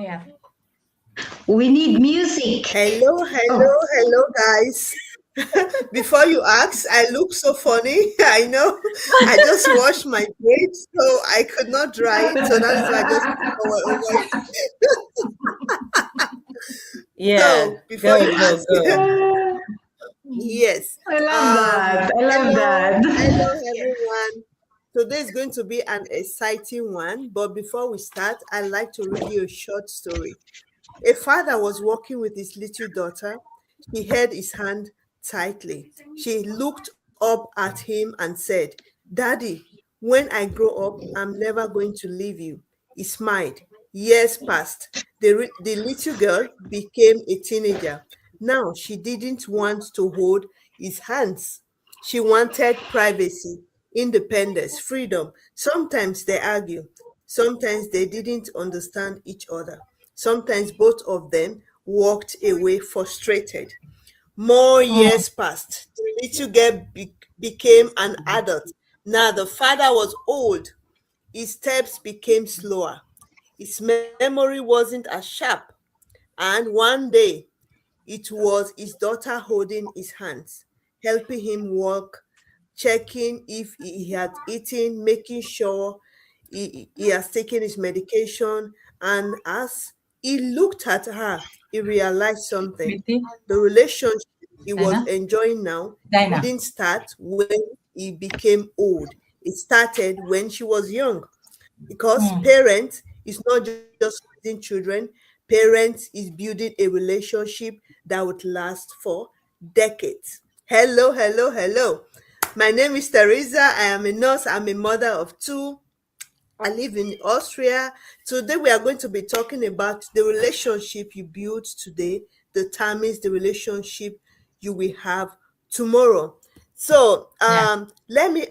yeah. We need music. Hello, guys. Before you ask, I look so funny. I know. I just washed my braids, so I could not dry it. So that is why I just put towel over it. Yeah, So before go, you go, ask, go. yes. I love that. I love Hello, that. everyone. Today is going to be an exciting one. But before we start, I'd like to read you a short story. A father was walking with his little daughter. She held his hand tightly. She looked up at him and said, "Daddy, when I grow up, I'm never going to leave you." He smiled. Years passed. The little girl became a teenager. Now she didn't want to hold his hands. She wanted privacy, independence, freedom. Sometimes they argue. Sometimes they didn't understand each other. Sometimes both of them walked away frustrated. More years passed. The little girl became an adult. Now the father was old. His steps became slower. His memory wasn't as sharp. And one day, it was his daughter holding his hands, helping him walk, checking if he had eaten, making sure he has taken his medication. And as he looked at her, he realized something. Pretty. The relationship he was Dinah? enjoying now Dinah. didn't start when he became old. It started when she was young. Because parents is not just raising children, parents is building a relationship that would last for decades. Hello. My name is Teresa. I am a nurse. I'm a mother of two. I live in Austria. Today we are going to be talking about the relationship you build today determines the relationship you will have tomorrow. So Yeah. let me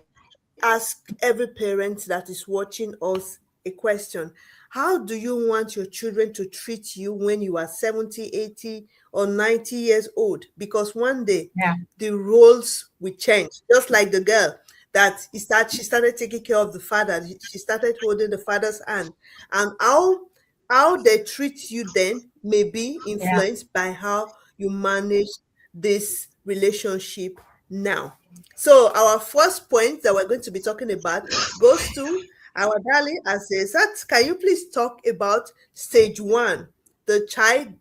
ask every parent that is watching us a question. How do you want your children to treat you when you are 70, 80, or 90 years old? Because one day Yeah. the roles will change, just like the girl that she started taking care of the father. She started holding the father's hand, and how they treat you then may be Yeah. influenced by how you manage this relationship now. So our first point that we're going to be talking about goes to our darling Azezat. Can you please talk about stage one? The child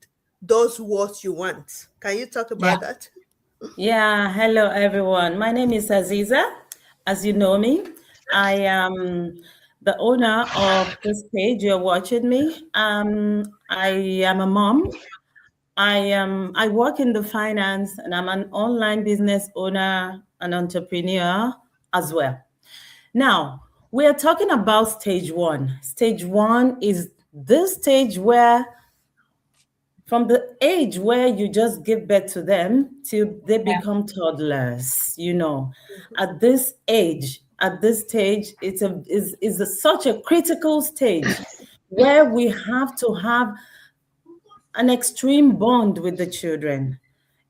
does what you want. Can you talk Yeah. about that? Yeah. Hello, everyone. My name is Aziza. As you know me, I am the owner of this page. You're watching me. I am a mom. I work in the finance, and I'm an online business owner, an entrepreneur as well. Now, we are talking about stage one. Stage one is this stage where, from the age where you just give birth to them till they become toddlers, at this age, at this stage, such a critical stage where we have to have an extreme bond with the children.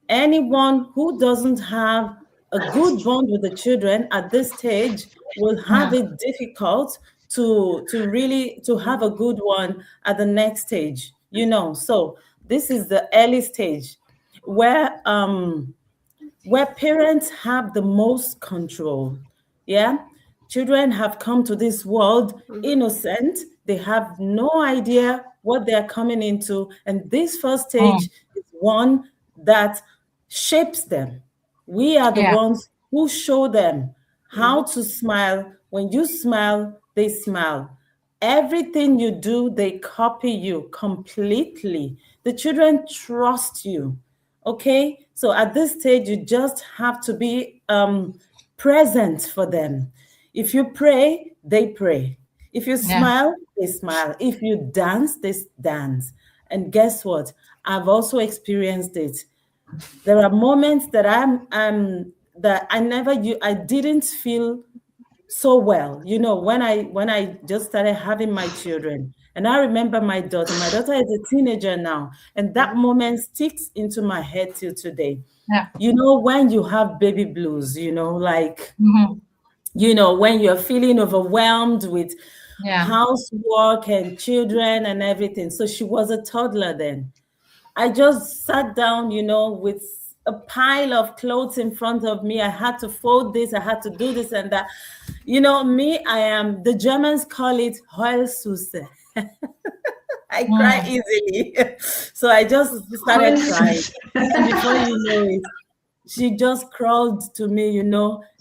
Anyone who doesn't have a good bond with the children at this stage will have it difficult to really to have a good one at the next stage. So this is the early stage where parents have the most control. Yeah. Children have come to this world innocent. They have no idea what they're coming into. And this first stage is one that shapes them. We are the Yeah. ones who show them how to smile. When you smile, they smile. Everything you do, they copy you completely. The children trust you. Okay, so at this stage, you just have to be present for them. If you pray, they pray. If you Yeah. smile, they smile. If you dance, they dance. And guess what? I've also experienced it. There are moments that that I didn't feel so well. When I just started having my children, and I remember my daughter. My daughter is a teenager now, and that moment sticks into my head till today. Yeah. When you have baby blues, like Mhm. when you're feeling overwhelmed with Yeah. housework and children and everything. So she was a toddler then. I just sat down, with a pile of clothes in front of me. I had to fold this, I had to do this and that. The Germans call it Heulsuse. I cry easily. So I just started crying. And before you know it, she just crawled to me,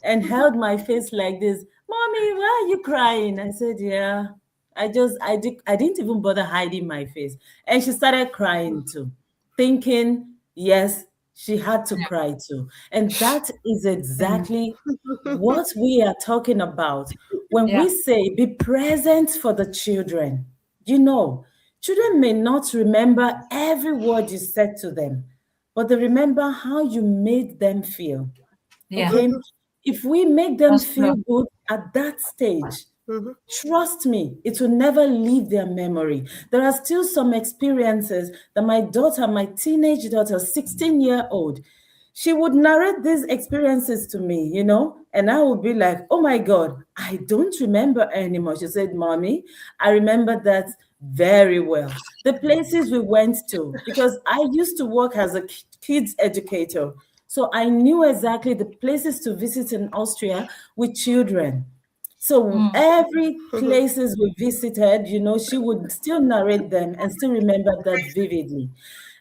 and held my face like this. Mommy, why are you crying? I said, yeah. I didn't even bother hiding my face. And she started crying too, thinking, yes, she had to cry too. And that is exactly what we are talking about. When we say be present for the children, children may not remember every word you said to them, but they remember how you made them feel. Yeah. Okay? If we make them That's feel true. good at that stage, trust me, it will never leave their memory. There are still some experiences that my daughter, my teenage daughter, 16-year-old, she would narrate these experiences to me, and I would be like, oh my God, I don't remember anymore. She said, Mommy, I remember that very well. The places we went to, because I used to work as a kids educator. So I knew exactly the places to visit in Austria with children. So every places we visited, she would still narrate them and still remember that vividly.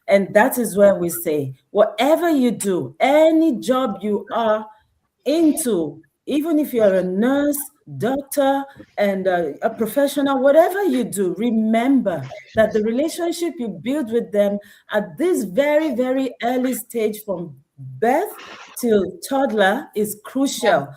And that is where we say, whatever you do, any job you are into, even if you're a nurse, doctor, and a professional, whatever you do, remember that the relationship you build with them at this very, very early stage from birth till toddler is crucial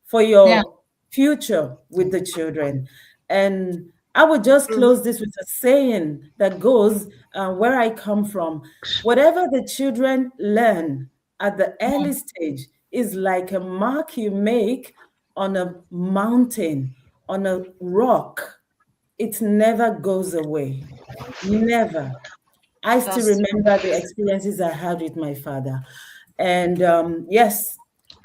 for your future with the children. And I would just close this with a saying that goes where I come from. Whatever the children learn at the early stage is like a mark you make on a mountain, on a rock. It never goes away. Never. I still remember the experiences I had with my father. And yes,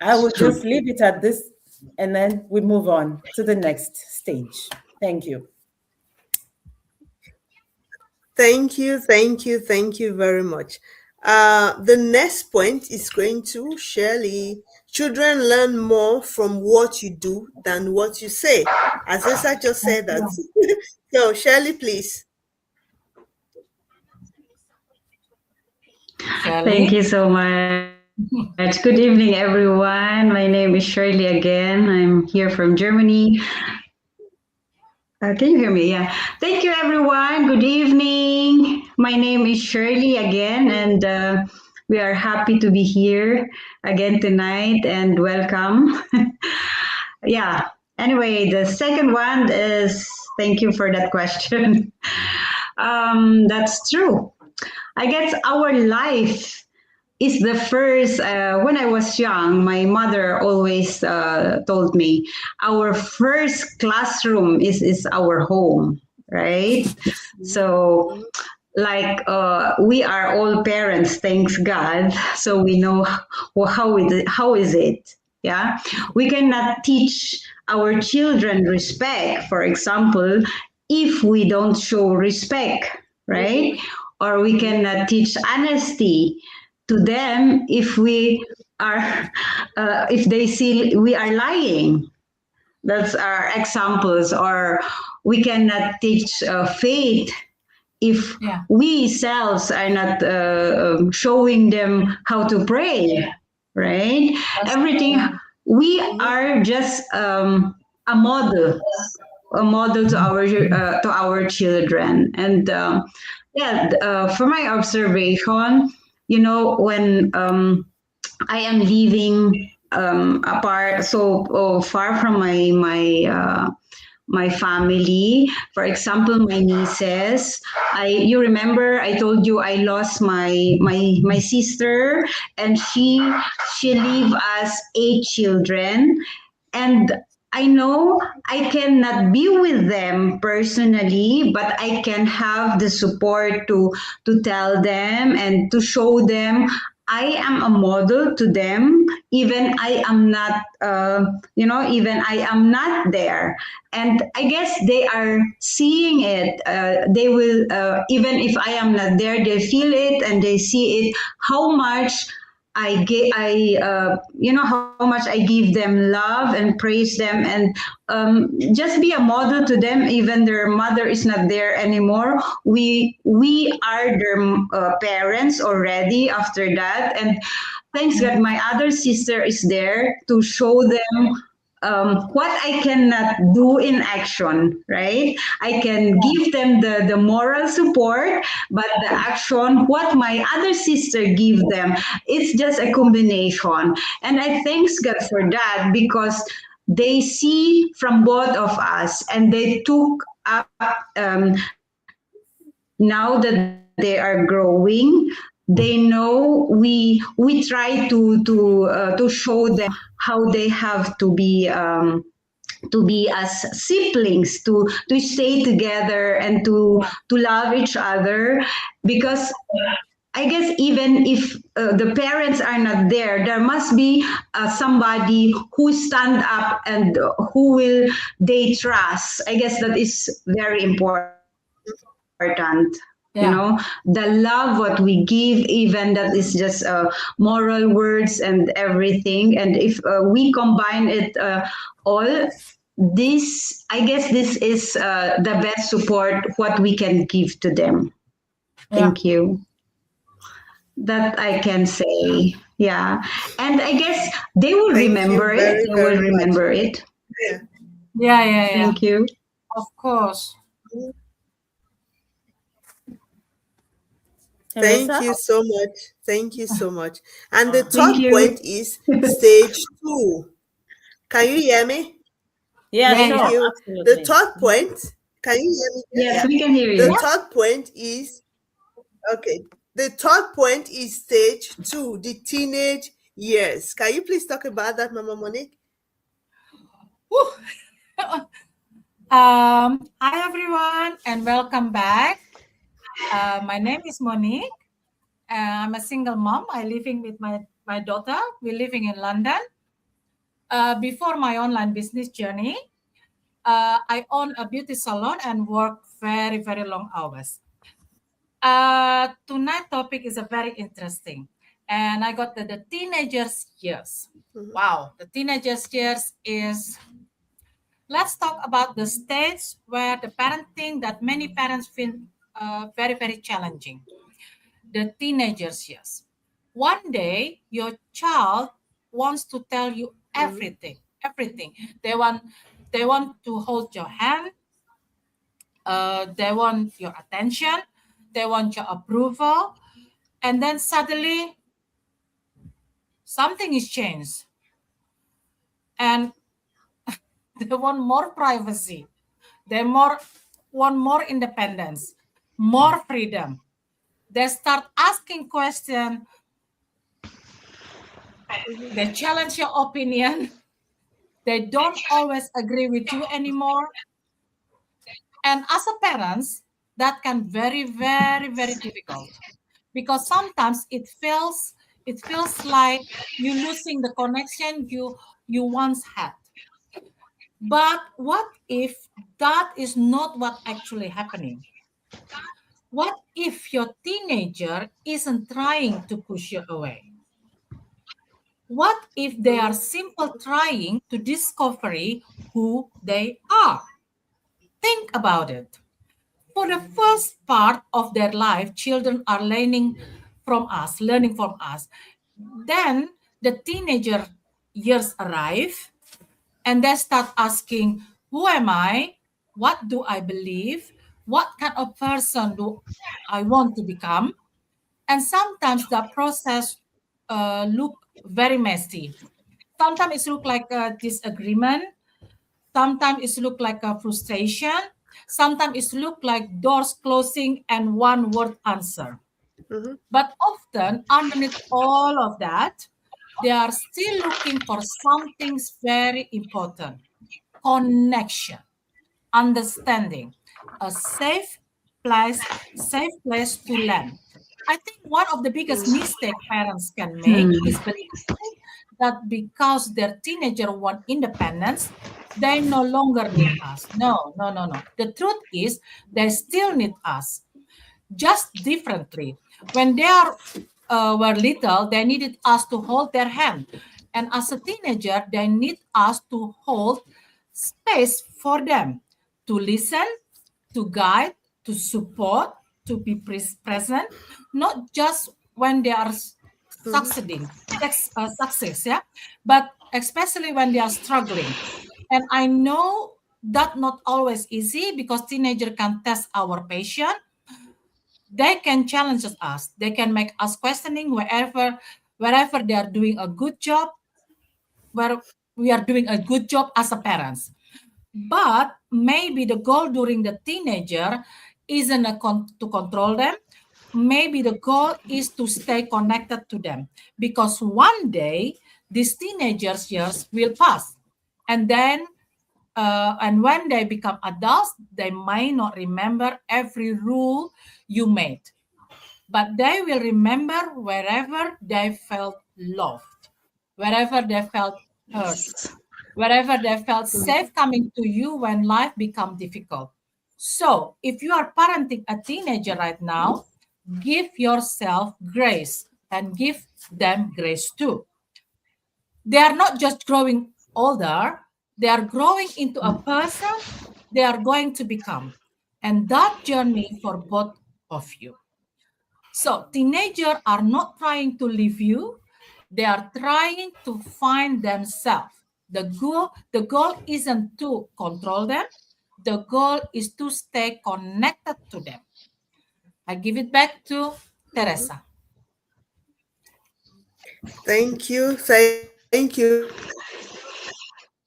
I will just leave it at this and then we move on to the next stage. Thank you. Thank you very much. The next point is going to Shirley. Children learn more from what you do than what you say. As I just said that. So, Shirley, please. Thank you so much. Good evening, everyone. My name is Shirley again. I'm here from Germany. Can you hear me? Yeah. Thank you, everyone. Good evening. My name is Shirley again, and we are happy to be here again tonight, and welcome. Yeah. Anyway, the second one is thank you for that question. That's true. I guess our life is the first. When I was young, my mother always told me our first classroom is our home, right? So, like we are all parents, thanks God. So we know how is it. Yeah, we cannot teach our children respect, for example, if we don't show respect, right? Or we cannot teach honesty to them if we are if they see we are lying. That's our examples. Or we cannot teach faith if we selves are not showing them how to pray, right? Everything. We are just a model to our children. And for my observation, when I am living apart, so far from my family. For example, my nieces. You remember I told you I lost my sister, and she leave us 8 children, and I know I cannot be with them personally, but I can have the support to tell them and to show them I am a model to them, even I am not, even I am not there. And I guess they are seeing it. They will, even if I am not there, they feel it and they see it, how much how much I give them love and praise them, and just be a model to them. Even their mother is not there anymore. We are their parents already after that, and thanks God, my other sister is there to show them what I cannot do in action, right? I can give them the moral support, but the action, what my other sister give them, it's just a combination. And I thanks God for that, because they see from both of us and they took up now that they are growing, they know we try to show them how they have to be as siblings, to stay together and to love each other, because I guess even if the parents are not there, there must be somebody who stand up and who will they trust. I guess that is very important. The love what we give, even that is just moral words and everything. And if we combine it all, this, I guess this is the best support what we can give to them. Thank you. That I can say. Yeah. And I guess they will remember it. They will remember it. Yeah. Thank you. Of course. Thank you so much. Thank you so much. And the third point is stage 2. Can you hear me? Yeah, Thank sure. you. Absolutely. The third point, can you hear me? Yes, we can hear you. The third point is, okay. The third point is stage 2, the teenage years. Can you please talk about that, Mama Monique? Hi everyone and welcome back. My name is Monique. I'm a single mom. I'm living with my daughter. We're living in London. Before my online business journey, I own a beauty salon and work very, very long hours. Tonight's topic is a very interesting. And I got the teenagers years. Mhm. Wow, the teenagers years is... Let's talk about the stage where the parenting that many parents feel very, very challenging. The teenagers years. One day, your child wants to tell you everything. They want to hold your hand. They want your attention. They want your approval. And then suddenly, something is changed. And they want more privacy. They want more independence, more freedom. They start asking questions. They challenge your opinion. They don't always agree with you anymore. And as a parents, that can very, very, very difficult, because sometimes it feels like you're losing the connection you once had. But what if that is not what actually happening? What if your teenager isn't trying to push you away? What if they are simply trying to discover who they are? Think about it. For the first part of their life, children are learning from us. Then the teenager years arrive and they start asking, who am I? What do I believe? What kind of person do I want to become? And sometimes the process look very messy. Sometimes it look like a disagreement. Sometimes it look like a frustration. Sometimes it look like doors closing and one word answer. Mhm. But often underneath all of that, they are still looking for something very important: connection, understanding, a safe place to land. I think one of the biggest mistake parents can make is believing that because their teenager want independence, they no longer need us. No, no, no, no. The truth is they still need us, just differently. When they were little, they needed us to hold their hand. And as a teenager, they need us to hold space for them, to listen, to guide, to support, to be present, not just when they are succeeding, success, yeah, but especially when they are struggling. And I know that not always easy because teenager can test our patience. They can challenge us. They can make us questioning wherever they are doing a good job, where we are doing a good job as a parents. But maybe the goal during the teenager isn't to control them. Maybe the goal is to stay connected to them, because one day these teenagers years will pass, and then and when they become adults, they may not remember every rule you made, but they will remember wherever they felt loved, wherever they felt heard, wherever they felt safe coming to you when life become difficult. So if you are parenting a teenager right now, give yourself grace and give them grace too. They are not just growing older, they are growing into a person they are going to become. And that journey for both of you. So teenagers are not trying to leave you, they are trying to find themselves. The goal isn't to control them, the goal is to stay connected to them. I give it back to Teresa. Thank you. Thank you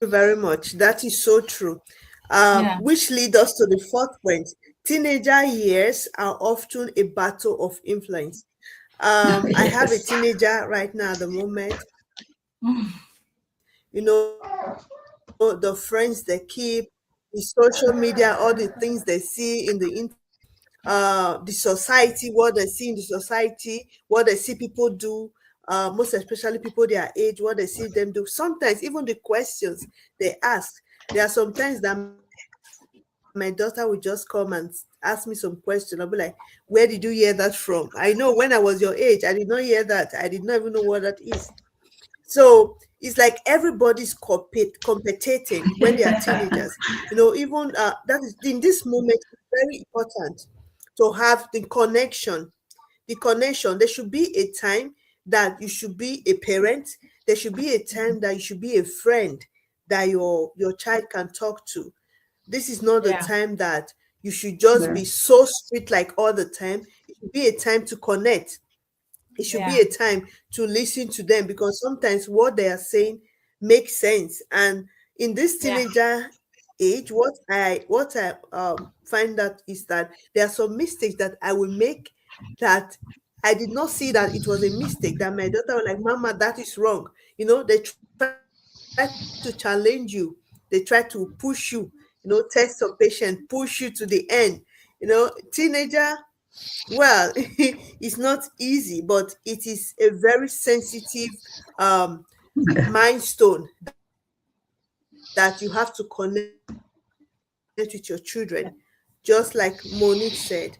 very much. That is so true. Yeah. Which leads us to the fourth point. Teenager years are often a battle of influence. I have a teenager right now at the moment. You know, the friends they keep, the social media, all the things they see in the society, what they see in the society, what they see people do, most especially people their age, what they see them do. Sometimes even the questions they ask. There are sometimes that my daughter would just come and ask me some question. I'll be like, where did you hear that from? I know when I was your age, I did not hear that. I did not even know what that is. So it's like everybody's competing when they are teenagers. Even that is in this moment, it's very important to have the connection. The connection. There should be a time that you should be a parent. There should be a time that you should be a friend that your child can talk to. This is not the time that you should just be so strict like all the time. It should be a time to connect. It should be a time to listen to them, because sometimes what they are saying makes sense. And in this teenager age, what I find out is that there are some mistakes that I will make that I did not see that it was a mistake, that my daughter was like, Mama, that is wrong. They try to challenge you. They try to push you, test your patience, push you to the end. Teenager, well, it's not easy, but it is a very sensitive milestone that you have to connect with your children, just like Monique said.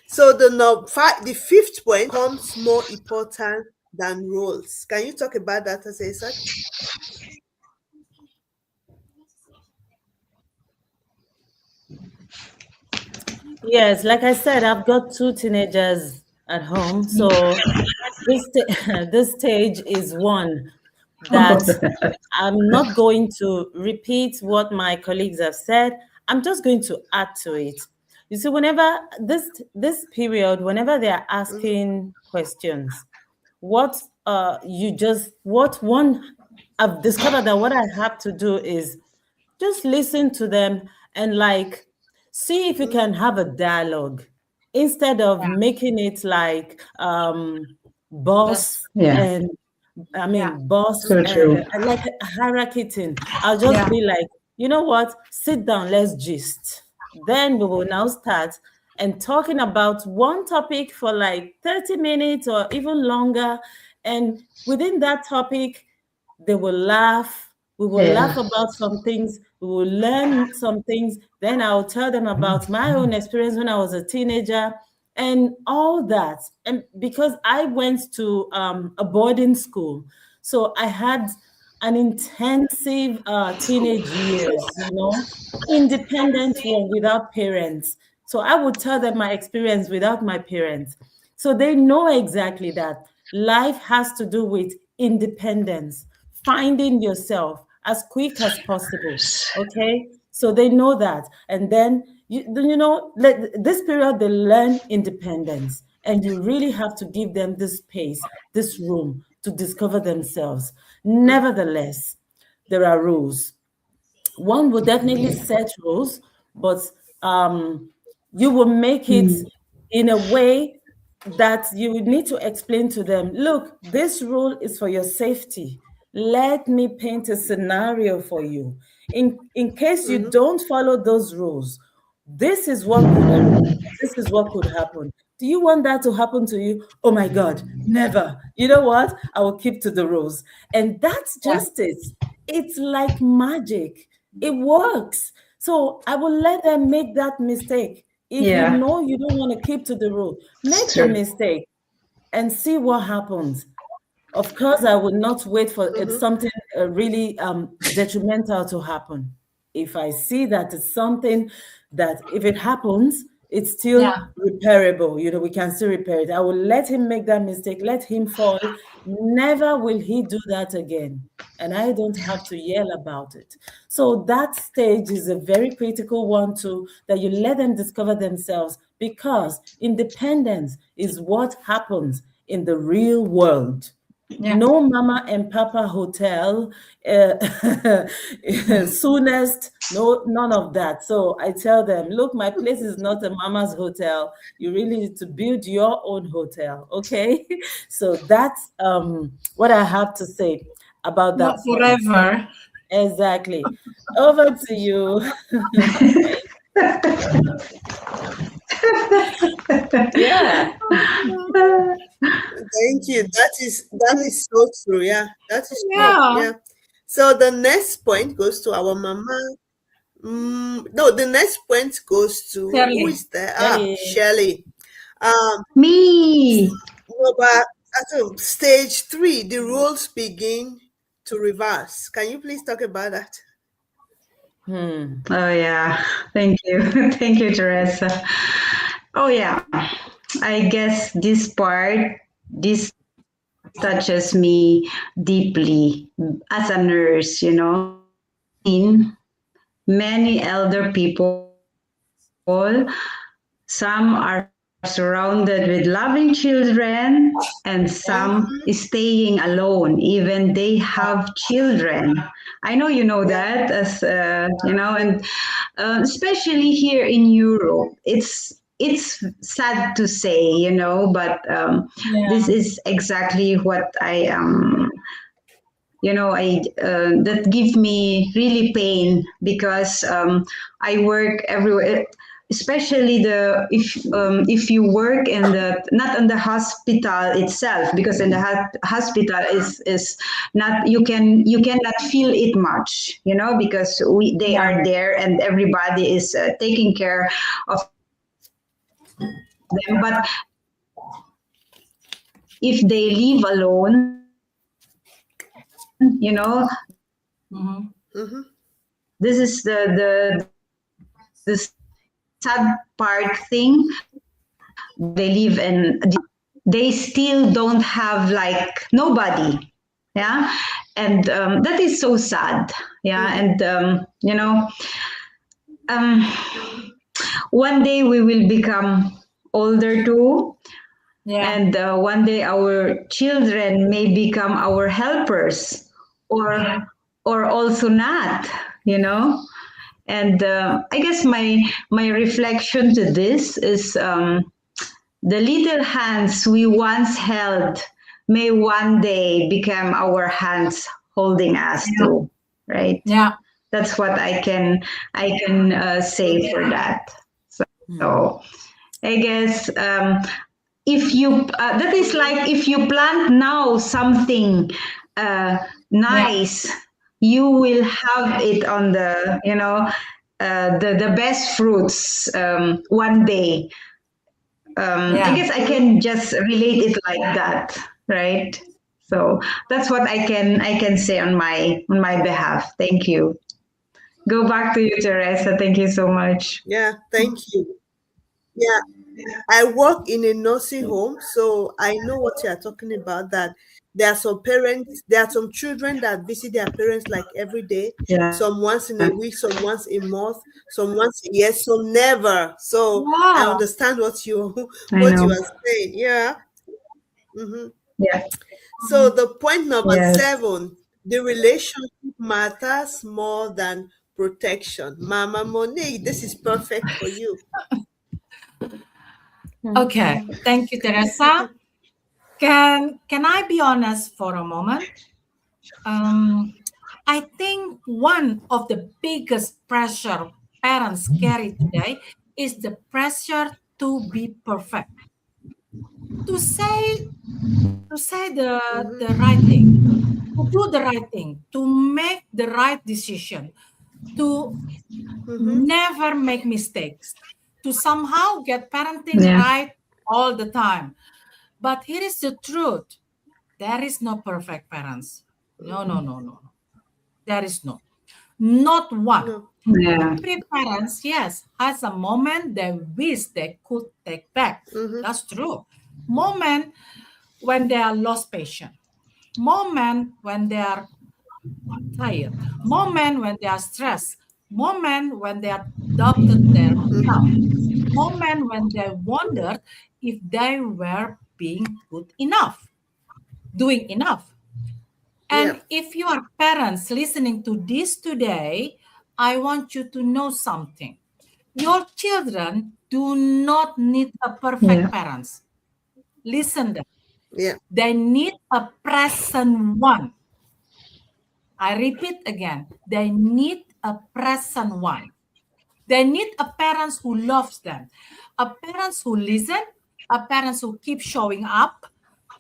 So the fifth point becomes more important than roles. Can you talk about that, Asesa? Yes, like I said, I've got two teenagers at home. So this stage is one that I'm not going to repeat what my colleagues have said. I'm just going to add to it. You see, whenever this period, whenever they are asking questions, what I've discovered that what I have to do is just listen to them and see if you can have a dialogue instead of making it like boss and boss and like a hierarchy thing. I'll just be like, you know what, sit down, let's gist. Then we will now start and talking about one topic for like 30 minutes or even longer. And within that topic, they will laugh. We will laugh about some things. We will learn some things. Then I'll tell them about my own experience when I was a teenager and all that. And because I went to a boarding school, so I had an intensive teenage years, independent one without parents. So I would tell them my experience without my parents. So they know exactly that life has to do with independence, finding yourself as quick as possible. Okay. So they know that. And then, this period, they learn independence. And you really have to give them this space, this room to discover themselves. Nevertheless, there are rules. One will definitely set rules, but you will make it in a way that you need to explain to them, look, this rule is for your safety. Let me paint a scenario for you. In case you don't follow those rules, this is what could happen. This is what could happen. Do you want that to happen to you? Oh my God, never. You know what? I will keep to the rules. And that's just it. It's like magic. It works. So I will let them make that mistake. If you know you don't want to keep to the rule, make the mistake and see what happens. Of course, I would not wait for something really detrimental to happen. If I see that it's something that if it happens, it's still repairable. We can still repair it. I will let him make that mistake, let him fall. Never will he do that again. And I don't have to yell about it. So that stage is a very critical one too, that you let them discover themselves, because independence is what happens in the real world. No mama and papa hotel, soonest, no, none of that. So I tell them, look, my place is not a mama's hotel. You really need to build your own hotel, okay? So that's what I have to say about that. Not forever. Exactly. Over to you. Yeah. Thank you. That is so true. Yeah, that is true. Yeah. Yeah. So the next point goes to our mama. No, the next point goes to Shirley. who is there? Shirley. Shirley. Me. No, but at stage 3, the roles begin to reverse. Can you please talk about that? Oh yeah, thank you. Thank you, Teresa. Oh yeah, I guess this touches me deeply as a nurse, In many elder people, some are surrounded with loving children and some is staying alone, even they have children. I know you know that, as and especially here in Europe, it's sad to say, but this is exactly what I that give me really pain, because I work everywhere, especially if you work in not in the hospital itself, because in the hospital is not, you cannot feel it much, because they are there and everybody is taking care of them. But if they live alone, this is the sad part thing. They live and they still don't have like nobody, and that is so sad, and one day we will become older too, and one day our children may become our helpers, or also not, And I guess my reflection to this is the little hands we once held may one day become our hands holding us too, right? Yeah. That's what I can say for that. So I guess if you that is like if you plant now something nice, you will have it on the the best fruits one day. I guess I can just relate it like that, right? So that's what I can say on my behalf. Thank you. Go back to you, Teresa. Thank you so much. Yeah, thank you. Yeah, I work in a nursing home, so I know what you are talking about. That there are some parents, there are some children that visit their parents like every day, Yeah. some once in a week, some once a month, some once a year, some never. So I Wow. understand what you I what you know. are saying. Yeah. Hmm. Yeah. So the point number Yes. 7, the relationship matters more than protection. Mama Monique, this is perfect for you. Okay. Thank you, Teresa. Can I be honest for a moment? I think one of the biggest pressure parents carry today is the pressure to be perfect, to say the right thing, to do the right thing, to make the right decision, to Mm-hmm. never make mistakes, to somehow get parenting Yeah. right all the time. But here is the truth: there is no perfect parents. No, no, no, no, no. There is no. Not one. No. Yeah. Every parents, yes, has a moment they wish they could take back. Mm-hmm. That's true. Moment when they are lost patience. Moment when they are tired. Moment when they are stressed. Moment when they are doubted their self. Moment when they wondered if they were being good enough, doing enough. Yeah. And if you are parents listening to this today, I want you to know something. Your children do not need a perfect Yeah. parents. Listen them. Yeah. They need a present one. I repeat again. They need a present one. They need a parents who loves them, a parents who listen, a parents who keep showing up,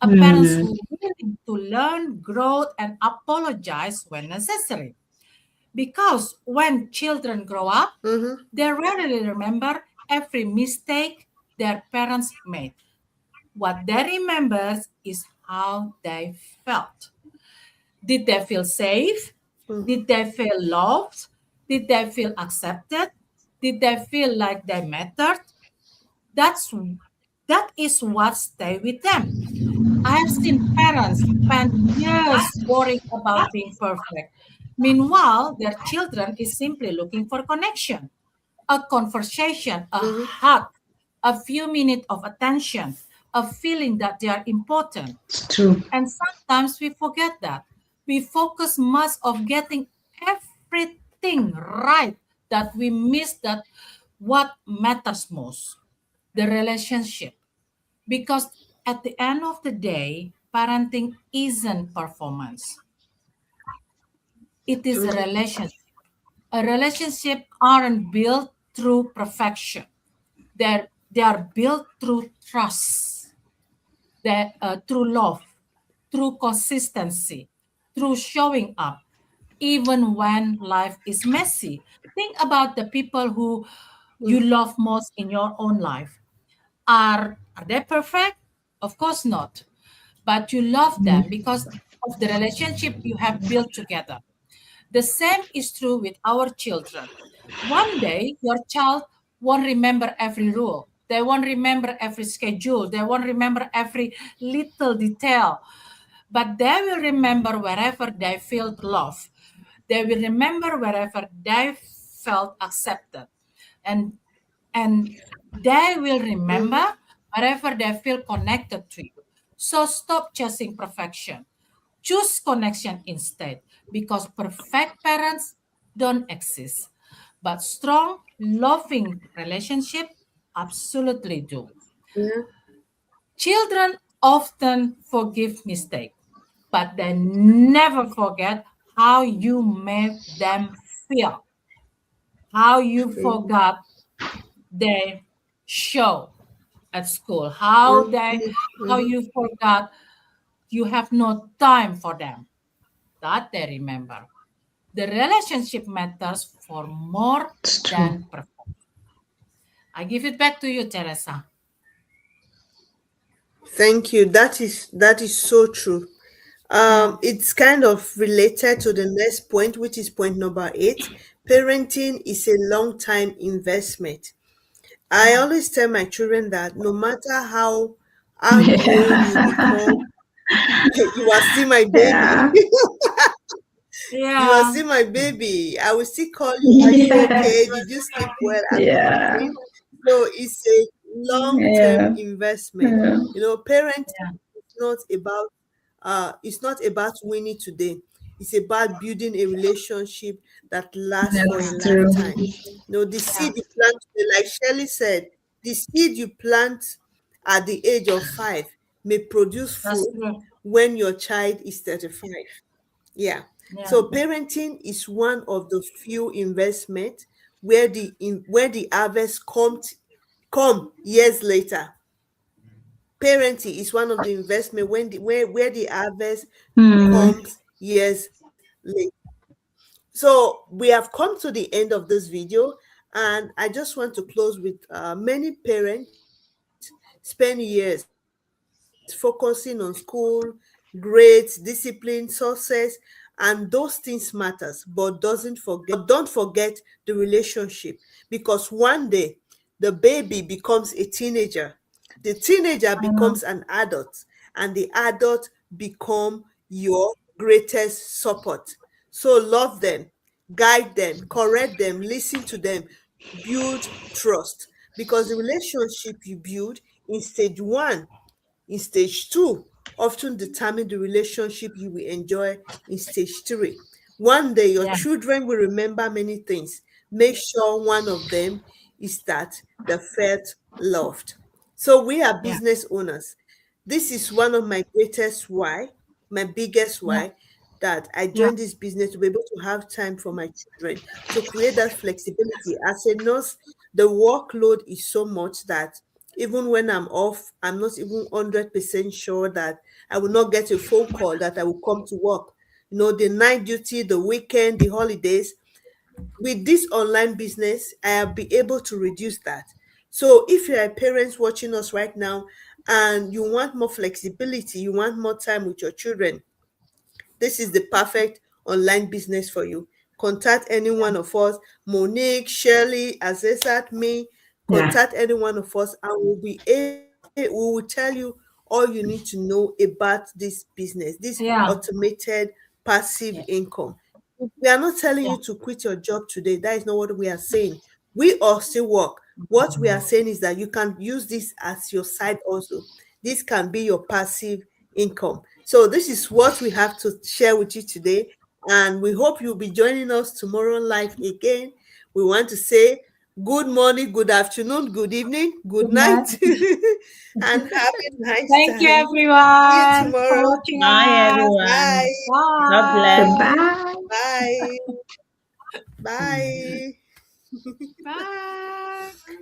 a parents Mm. who willing to learn, grow, and apologize when necessary. Because when children grow up, Mm-hmm. they rarely remember every mistake their parents made. What they remember is how they felt. Did they feel safe? Did they feel loved? Did they feel accepted? Did they feel like they mattered? That is what stay with them. I have seen parents spend years worrying about being perfect. Meanwhile, their children is simply looking for connection, a conversation, a Mm-hmm. hug, a few minutes of attention, a feeling that they are important. It's true. And sometimes we forget that. We focus much of getting everything right that we miss that what matters most, the relationship. Because at the end of the day, parenting isn't performance. It is a Mm-hmm. relationship. A relationship aren't built through perfection. They are built through trust, through love, through consistency, through showing up, even when life is messy. Think about the people who you love most in your own life. Are they perfect? Of course not. But you love them because of the relationship you have built together. The same is true with our children. One day, your child won't remember every rule. They won't remember every schedule. They won't remember every little detail. But they will remember wherever they felt love. They will remember wherever they felt accepted. And and they will remember Mm-hmm. wherever they feel connected to you. So stop chasing perfection. Choose connection instead because perfect parents don't exist. But strong, loving relationship absolutely do. Yeah. Children often forgive mistakes, but they never forget how you made them feel, how you Mm-hmm. forgot their show. at school, how Mhm. you forgot you have no time for them. That they remember. The relationship matters for more It's true. than performance. I give it back to you, Teresa. Thank you. That is so true. Yeah. It's kind of related to the next point, which is point number 8. Parenting is a long time investment. I Yeah. always tell my children that no matter how old you become, you are still my baby. Yeah. You are Yeah. still my baby. I will still call you. Are you okay? Yes. Did you sleep well? And Yeah. everything. So it's a long-term Yeah. investment. Yeah. Parenting Yeah. is not about winning today. It's about building a relationship that lasts for a That's true. lifetime. The seed Yeah. you plant today, like Shirley said, the seed you plant at the age of 5 may produce That's fruit true. when your child is 35. Yeah. Yeah. So parenting is one of the few investments where the harvest come years later. Parenting is one of the investment where the harvest Hmm. comes years later. So we have come to the end of this video, and I just want to close with many parents spend years focusing on school, grades, discipline, success, and those things matters, but don't forget the relationship, because one day the baby becomes a teenager, the teenager Mm. becomes an adult, and the adult become your greatest support. So love them, guide them, correct them, listen to them, build trust, because the relationship you build in stage 1, in stage 2, often determine the relationship you will enjoy in stage 3. One day, your Yeah. children will remember many things. Make sure one of them is that they felt loved. So, we are Yeah. business owners. This is one of my greatest why, my biggest Yeah. why, that I Yeah. joined this business to be able to have time for my children, to create that flexibility. As a nurse, the workload is so much that even when I'm off, I'm not even 100% sure that I will not get a phone call that I will come to work. The night duty, the weekend, the holidays. With this online business, I have been able to reduce that. So if you are parents watching us right now and you want more flexibility, you want more time with your children, this is the perfect online business for you. Contact any one of us, Monique, Shirley, Azesat, me. Yeah. Contact any one of us, and we will tell you all you need to know about this business, this Yeah. automated passive Yeah. income. We are not telling Yeah. you to quit your job today. That is not what we are saying. We all still work. What we are saying is that you can use this as your side also. This can be your passive income. So this is what we have to share with you today. And we hope you'll be joining us tomorrow live again. We want to say good morning, good afternoon, good evening, good Good night. night, and have a nice Thank you, time. See you everyone, for tomorrow. watching Bye, us. Bye. everyone. God bless. Bye. Goodbye. Bye. Bye. Bye.